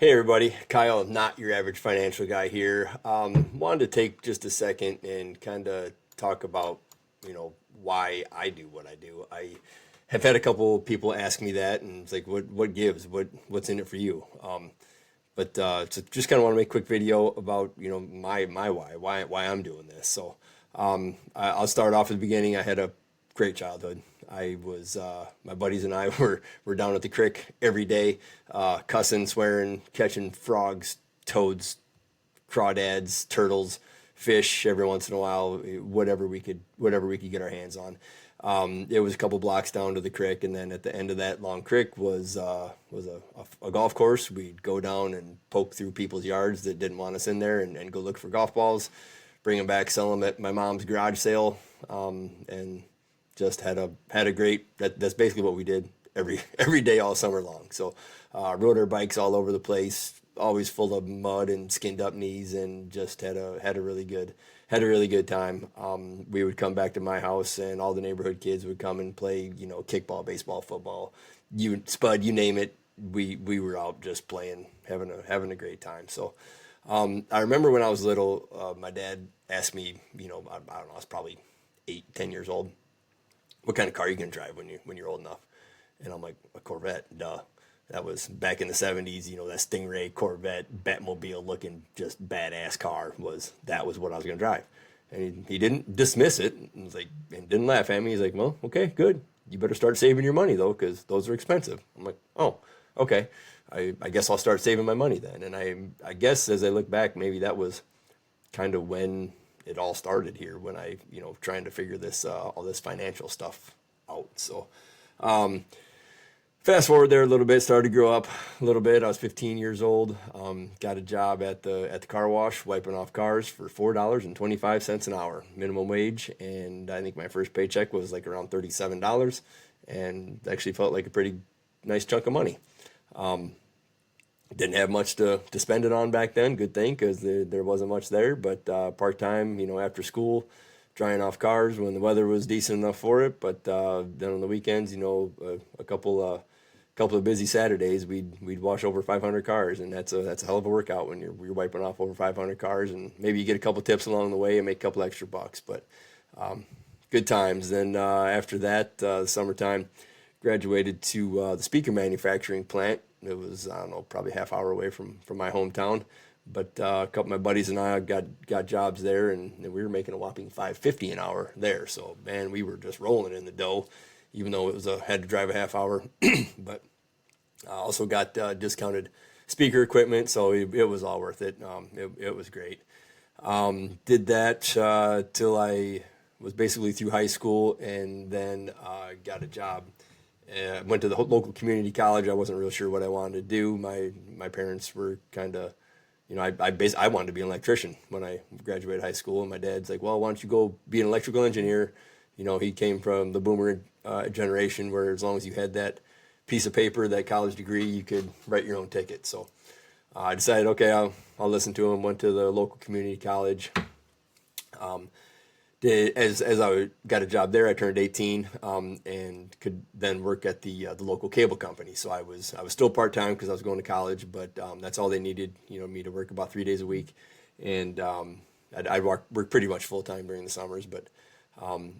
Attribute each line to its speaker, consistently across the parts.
Speaker 1: Hey everybody, Kyle, not your average financial guy here. Wanted to take just a second and kind of talk about, why I do what I do. I have had a couple people ask me that, and it's like, what gives? What's in it for you? So just kind of want to make a quick video about, my why I'm doing this. So, I'll start off at the beginning. I had a great childhood. I was my buddies and I were down at the creek every day, cussing, swearing, catching frogs, toads, crawdads, turtles, fish every once in a while, whatever we could get our hands on. It was a couple blocks down to the creek, and then at the end of that long creek was a golf course. We'd go down and poke through people's yards that didn't want us in there, and go look for golf balls, bring them back, sell them at my mom's garage sale, and just had a great. That's basically what we did every day all summer long. So rode our bikes all over the place, always full of mud and skinned up knees, and just had a really good time. We would come back to my house, and all the neighborhood kids would come and play, kickball, baseball, football, spud, you name it. We were out just playing, having a great time. So I remember when I was little, my dad asked me, I don't know, I was probably 8, 10 years old, what kind of car are you gonna drive when you're old enough? And I'm like, a Corvette, duh. That was back in the 70s, that Stingray, Corvette, Batmobile looking just badass car that was what I was gonna drive. And he didn't dismiss it, and didn't laugh at me. He's like, well, okay, good. You better start saving your money though, because those are expensive. I'm like, oh, okay. I guess I'll start saving my money then. And I guess as I look back, maybe that was kind of when it all started here, when I, trying to figure this all this financial stuff out. So fast forward there a little bit, started to grow up a little bit. I was 15 years old, got a job at the car wash, wiping off cars for $4.25 an hour, minimum wage. And I think my first paycheck was like around $37, and actually felt like a pretty nice chunk of money. Didn't have much to spend it on back then. Good thing, because there wasn't much there. But part-time, after school, drying off cars when the weather was decent enough for it. But then on the weekends, a couple of busy Saturdays, we'd wash over 500 cars, and that's a hell of a workout when you're wiping off over 500 cars, and maybe you get a couple tips along the way and make a couple extra bucks. But good times. Then after that, summertime, graduated to the speaker manufacturing plant. It was, I don't know, probably half hour away from my hometown. But a couple of my buddies and I got jobs there, and we were making a whopping $5.50 an hour there. So, man, we were just rolling in the dough, even though it was had to drive a half hour. But I also got discounted speaker equipment, so it was all worth it. It was great. Did that till I was basically through high school, and then got a job. Went to the local community college. I wasn't real sure what I wanted to do. My parents were kind of, I wanted to be an electrician when I graduated high school, and my dad's like, well, why don't you go be an electrical engineer? He came from the boomer generation, where as long as you had that piece of paper, that college degree, you could write your own ticket. So I decided, okay, I'll listen to him. Went to the local community college. As I got a job there, I turned 18, and could then work at the local cable company. So I was still part time because I was going to college, but that's all they needed, me to work about 3 days a week, and I'd work pretty much full time during the summers. But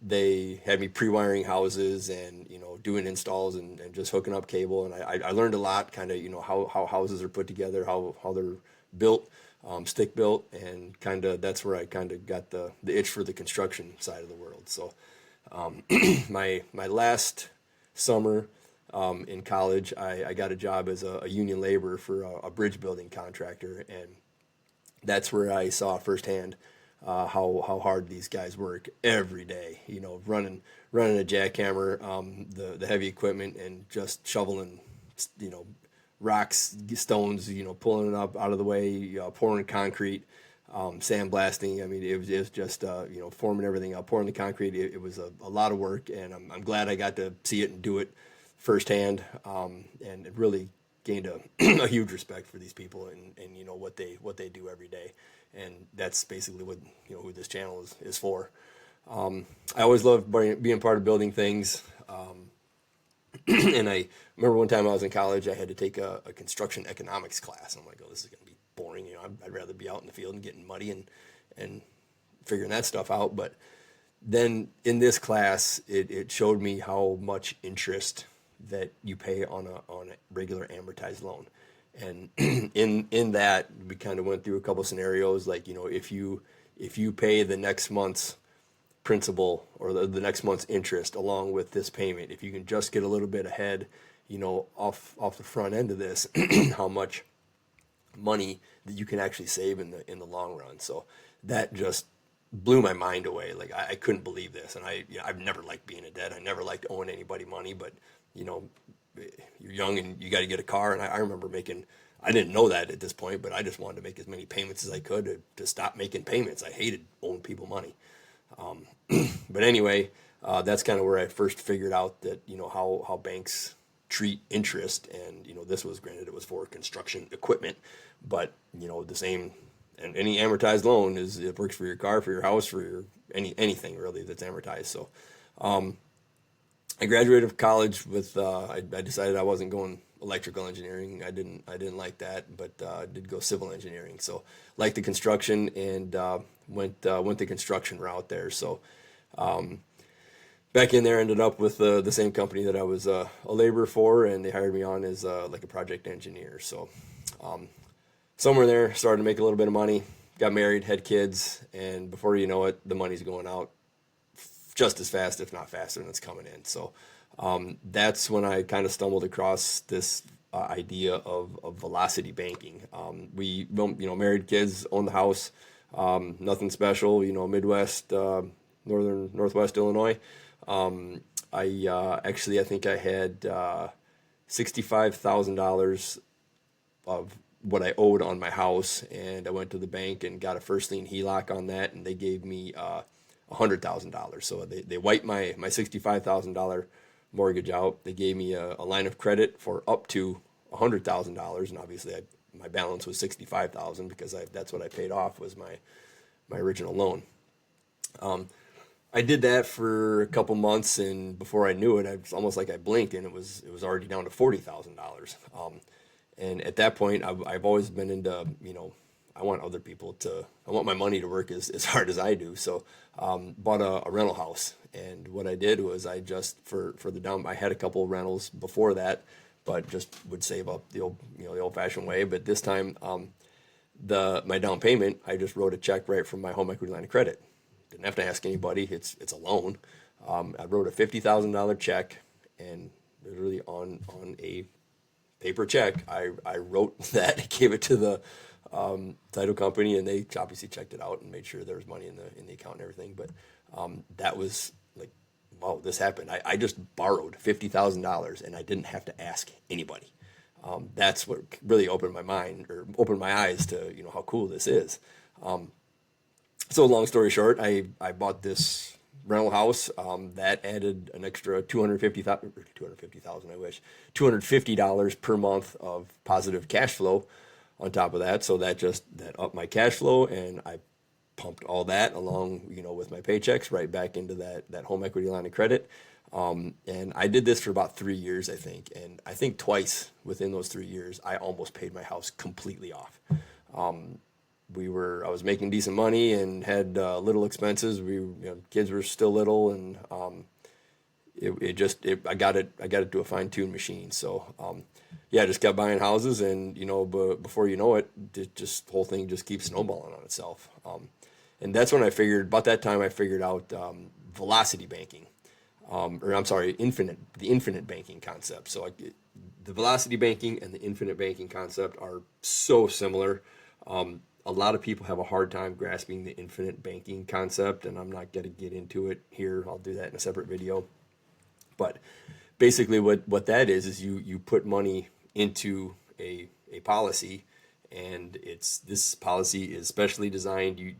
Speaker 1: they had me pre-wiring houses, and doing installs, and just hooking up cable, and I learned a lot, kind of how houses are put together, how they're built. Stick built, and kind of that's where I kind of got the itch for the construction side of the world. So my last summer in college, I got a job as a union laborer for a bridge building contractor, and that's where I saw firsthand how hard these guys work every day. Running a jackhammer, the heavy equipment, and just shoveling, rocks, stones, pulling it up out of the way, pouring concrete, sandblasting. I mean, it was just, forming everything up, pouring the concrete. It was a lot of work, and I'm glad I got to see it and do it firsthand, and it really gained a huge respect for these people, and what they do every day. And that's basically what, who this channel is for. I always loved being part of building things. And I remember one time I was in college, I had to take a construction economics class. I'm like, oh, this is going to be boring. You know, I'd rather be out in the field and getting muddy and figuring that stuff out. But then in this class, it showed me how much interest that you pay on a regular amortized loan. And in that, we kind of went through a couple scenarios, like, you know, if you pay the next month's principal or the next month's interest along with this payment, if you can just get a little bit ahead, you know, off the front end of this, how much money that you can actually save in the long run. So that just blew my mind away. Like, I couldn't believe this. And I've never liked being in debt. I never liked owing anybody money, but you know, you're young and you got to get a car. And I remember I didn't know that at this point, but I just wanted to make as many payments as I could to stop making payments. I hated owing people money. But anyway, that's kind of where I first figured out that, you know, how banks treat interest. And, you know, this was, granted, it was for construction equipment, but, you know, the same, and any amortized loan it works for your car, for your house, for your anything really that's amortized. So, I graduated from college with, I decided I wasn't going electrical engineering. I didn't like that, but I did go civil engineering. So liked the construction and went the construction route there. So back in there, ended up with the same company that I was a laborer for, and they hired me on as like a project engineer. So somewhere there, started to make a little bit of money, got married, had kids, and before you know it, the money's going out just as fast, if not faster, than it's coming in. So that's when I kind of stumbled across this idea of velocity banking. We, you know, married, kids, owned the house, nothing special, you know, Midwest, Northwest Illinois. I think I had $65,000 of what I owed on my house, and I went to the bank and got a first lien HELOC on that, and they gave me $100,000. So they wiped my $65,000 mortgage out. They gave me a line of credit for up to $100,000, and obviously my balance was $65,000 because that's what I paid off was my original loan. I did that for a couple months, and before I knew it, it's almost like I blinked, and it was already down to $40,000. And at that point, I've always been into, you know, I want my money to work as hard as I do. So bought a rental house, and what I did was I just for the down, I had a couple of rentals before that, but just would save up the old-fashioned way. But this time, my down payment, I just wrote a check right from my home equity line of credit. Didn't have to ask anybody. It's a loan. I wrote a $50,000 check, and literally on a paper check, I wrote that, gave it to the title company, and they obviously checked it out and made sure there was money in the account and everything. But that was like, wow, this happened. I just borrowed $50,000 and I didn't have to ask anybody. That's what really opened my mind, or opened my eyes to, you know, how cool this is. So long story short, I bought this rental house that added an extra $250 per month of positive cash flow on top of that. So that upped my cash flow, and I pumped all that along, you know, with my paychecks right back into that home equity line of credit. And I did this for about 3 years, I think. And I think twice within those 3 years, I almost paid my house completely off. I was making decent money and had little expenses. Kids were still little, and I got it to a fine-tuned machine. So I just kept buying houses, and you know, but before you know it, the whole thing just keeps snowballing on itself. And that's when about that time I figured out velocity banking, the infinite banking concept. So the velocity banking and the infinite banking concept are so similar. A lot of people have a hard time grasping the infinite banking concept, and I'm not going to get into it here. I'll do that in a separate video. But basically what that is you put money into a policy, and this policy is specially designed. You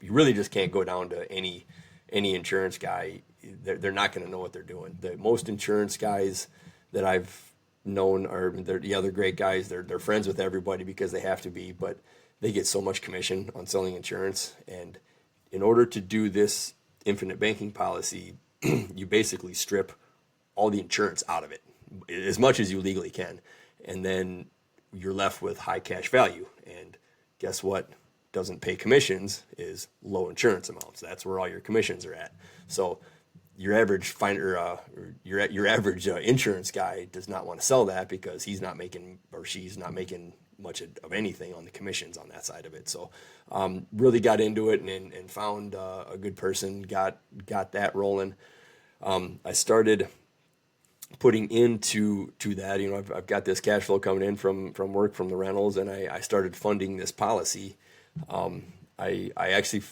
Speaker 1: really just can't go down to any insurance guy. They're not going to know what they're doing. The most insurance guys that I've known they're great guys. They're friends with everybody because they have to be, but they get so much commission on selling insurance. And in order to do this infinite banking policy, you basically strip all the insurance out of it, as much as you legally can. And then you're left with high cash value. And guess what doesn't pay commissions is low insurance amounts. That's where all your commissions are at. So your average your average insurance guy does not want to sell that because he's not making, or she's not making much of anything on the commissions on that side of it. So really got into it and found a good person, got that rolling. I started putting into that, I've got this cash flow coming in from work, from the rentals, and I started funding this policy. I actually,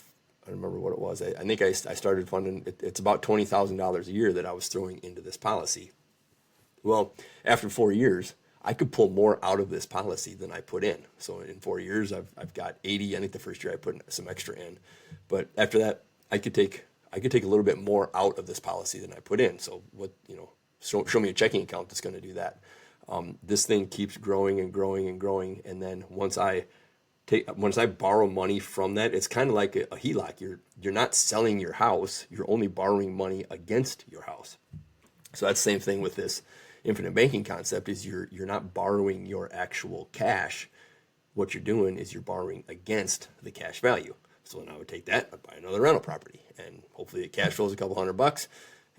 Speaker 1: I don't remember what it was. I think I started funding, it's about $20,000 a year that I was throwing into this policy. Well, after 4 years, I could pull more out of this policy than I put in. So in 4 years, I've got 80. I think the first year I put some extra in, but after that, I could take a little bit more out of this policy than I put in. So what, show me a checking account that's going to do that. This thing keeps growing and growing and growing. And then once I borrow money from that, it's kind of like a HELOC. You're not selling your house. You're only borrowing money against your house. So that's the same thing with this infinite banking concept, is you're not borrowing your actual cash. What you're doing is you're borrowing against the cash value. So then I would take that, I'd buy another rental property, and hopefully it cash flows a couple $100.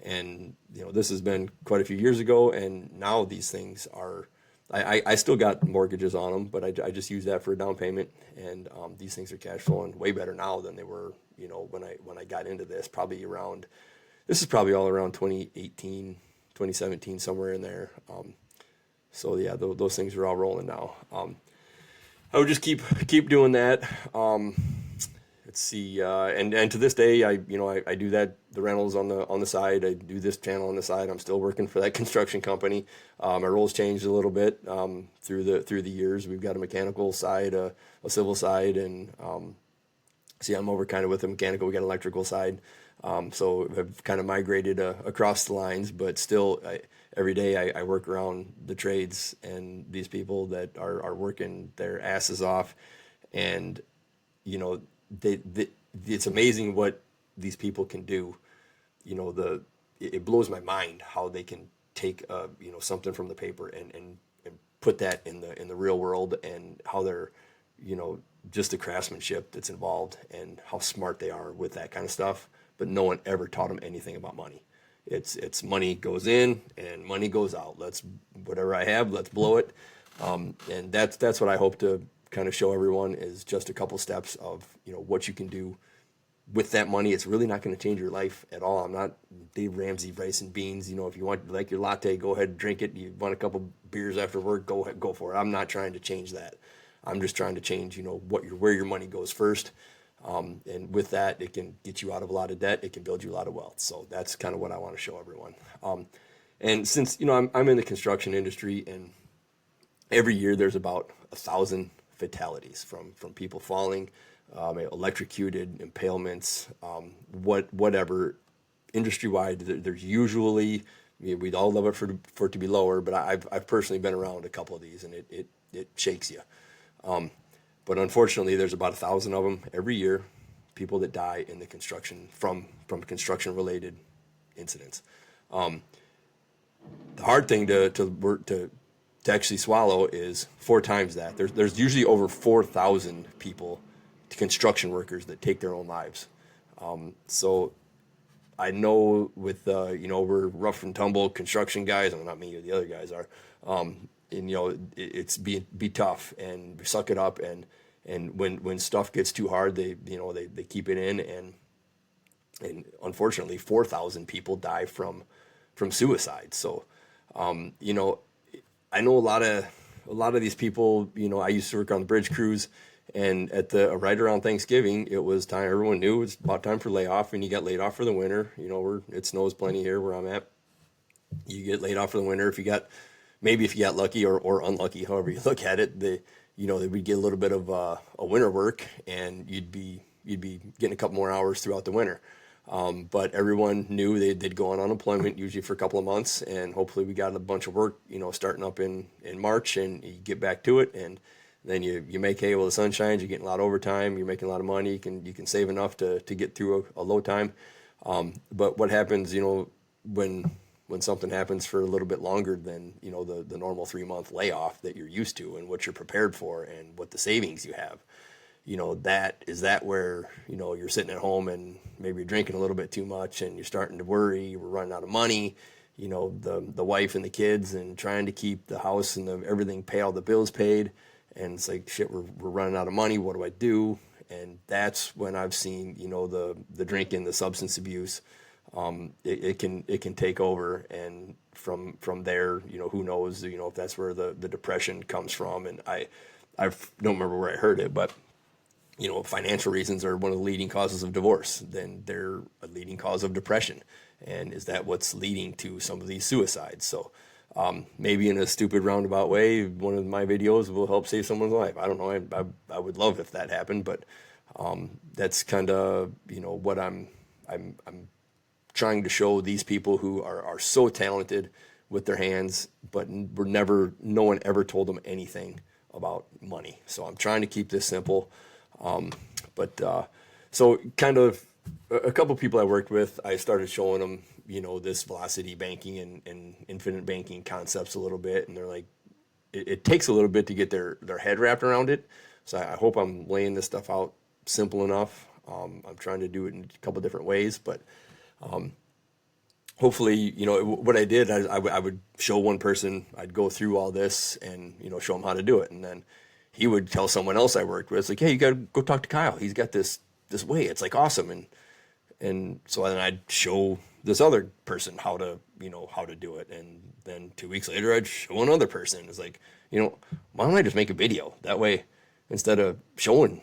Speaker 1: And this has been quite a few years ago, and now these things are, I still got mortgages on them, but I just use that for a down payment. And these things are cash flowing way better now than they were, when I got into this. This is probably all around 2018, 2017, somewhere in there. So yeah, those things are all rolling now. I would just keep doing that. Let's see, and to this day, I do that, the rentals on the side. I do this channel on the side. I'm still working for that construction company. My roles changed a little bit through the years. We've got a mechanical side, a civil side, and I'm over kind of with the mechanical. We got an electrical side. So I've kind of migrated across the lines, but still, every day I work around the trades and these people that are working their asses off, and it's amazing what these people can do. It blows my mind how they can take something from the paper and put that in the real world, and how they're just the craftsmanship that's involved and how smart they are with that kind of stuff. But no one ever taught them anything about money. It's money goes in and money goes out. Whatever I have, let's blow it. And that's what I hope to kind of show everyone, is just a couple steps of what you can do with that money. It's really not going to change your life at all. I'm not Dave Ramsey, rice and beans. If you want like your latte, go ahead and drink it. You want a couple beers after work, go ahead, go for it. I'm not trying to change that. I'm just trying to change where your money goes first. And with that, it can get you out of a lot of debt. It can build you a lot of wealth. So that's kind of what I want to show everyone. And since I'm in the construction industry, and every year there's about 1,000 fatalities from people falling, electrocuted, impalements, whatever. Industry-wide, there's usually, we'd all love it for it to be lower, but I've personally been around a couple of these, and it shakes you. But unfortunately, there's about 1,000 of them every year, people that die in the construction from construction-related incidents. The hard thing to actually swallow is 4 times that. There's usually over 4,000 people, construction workers, that take their own lives. So I know with we're rough and tumble construction guys. I'm not me or the other guys are. It's be tough and suck it up, and when stuff gets too hard, they keep it in, and unfortunately 4,000 people die from suicide. So I know a lot of these people. I used to work on the bridge crews, and right around Thanksgiving, it was time. Everyone knew it was about time for layoff, and you got laid off for the winter. It snows plenty here where I'm at. You get laid off for the winter if you got lucky or unlucky, however you look at it. They would get a little bit of a winter work, and you'd be getting a couple more hours throughout the winter. But everyone knew they'd go on unemployment usually for a couple of months, and hopefully we got a bunch of work, starting up in March, and you get back to it, and then you make hay while the sun shines. You're getting a lot of overtime. You're making a lot of money. You can save enough to get through a low time. But what happens, when when something happens for a little bit longer than, you know, the normal 3-month layoff that you're used to and what you're prepared for and what the savings you have. You know, that where, you know, you're sitting at home and maybe you're drinking a little bit too much and you're starting to worry, we're running out of money, you know, the wife and the kids, and trying to keep the house and everything, pay all the bills paid. And it's like, shit, we're running out of money. What do I do? And that's when I've seen, you know, the drinking, the substance abuse, it can take over. And from there, you know, who knows, you know, if that's where the depression comes from. And I don't remember where I heard it, but, you know, financial reasons are one of the leading causes of divorce. Then they're a leading cause of depression. And is that what's leading to some of these suicides? So maybe in a stupid roundabout way, one of my videos will help save someone's life. I don't know. I would love if that happened, but that's kind of, you know, what I'm trying to show these people who are so talented with their hands, but no one ever told them anything about money. So I'm trying to keep this simple. So kind of a couple people I worked with, I started showing them, you know, this velocity banking and infinite banking concepts a little bit. And they're like, it takes a little bit to get their head wrapped around it. So I hope I'm laying this stuff out simple enough. I'm trying to do it in a couple different ways, but hopefully, you know, what I did, I would show one person, I'd go through all this and, you know, show them how to do it. And then he would tell someone else I worked with, like, hey, you got to go talk to Kyle. He's got this way. It's like awesome. And so then I'd show this other person how to do it. And then 2 weeks later, I'd show another person. It's like, you know, why don't I just make a video? That way, instead of showing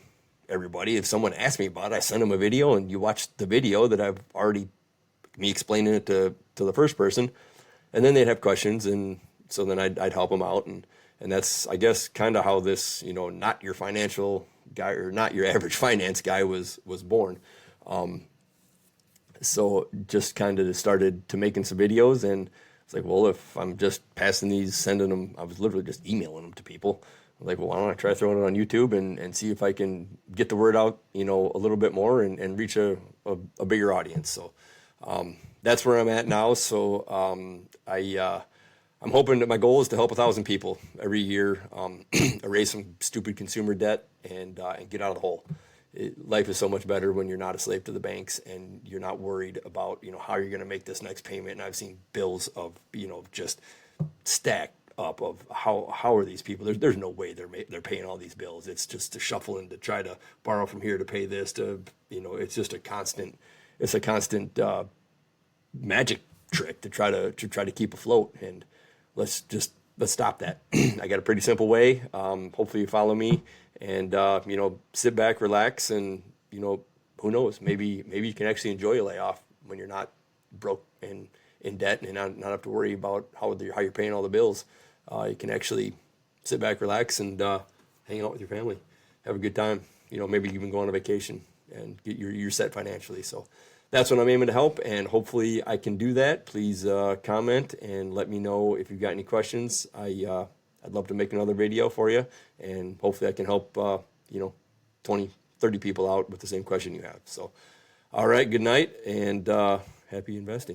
Speaker 1: everybody, if someone asks me about it, I send them a video and you watch the video that I've already, me explaining it to the first person, and then they'd have questions. And so then I'd help them out. And that's, I guess, kind of how this, you know, not your financial guy or not your average finance guy was born. So just kind of started to making some videos, and it's like, well, if I'm just passing these, sending them, I was literally just emailing them to people. I'm like, well, why don't I try throwing it on YouTube and see if I can get the word out, you know, a little bit more and reach a bigger audience. So that's where I'm at now. So I'm hoping that my goal is to help 1,000 people every year, erase some stupid consumer debt and get out of the hole. Life is so much better when you're not a slave to the banks and you're not worried about, you know, how you're going to make this next payment. And I've seen bills of, you know, just stacked up of how are these people? There's no way they're paying all these bills. It's just to shuffle and to try to borrow from here to pay this, to, you know, it's just a constant magic trick to try to keep afloat. And let's stop that. I got a pretty simple way. Hopefully you follow me and, you know, sit back, relax, and, you know, who knows, maybe you can actually enjoy a layoff when you're not broke and in debt and not have to worry about how you're paying all the bills. You can actually sit back, relax, and hang out with your family, have a good time. You know, maybe even go on a vacation and get you're set financially. So that's what I'm aiming to help, and hopefully I can do that. Please comment and let me know if you've got any questions. I'd love to make another video for you, and hopefully I can help, you know, 20, 30 people out with the same question you have. So, all right, good night, and happy investing.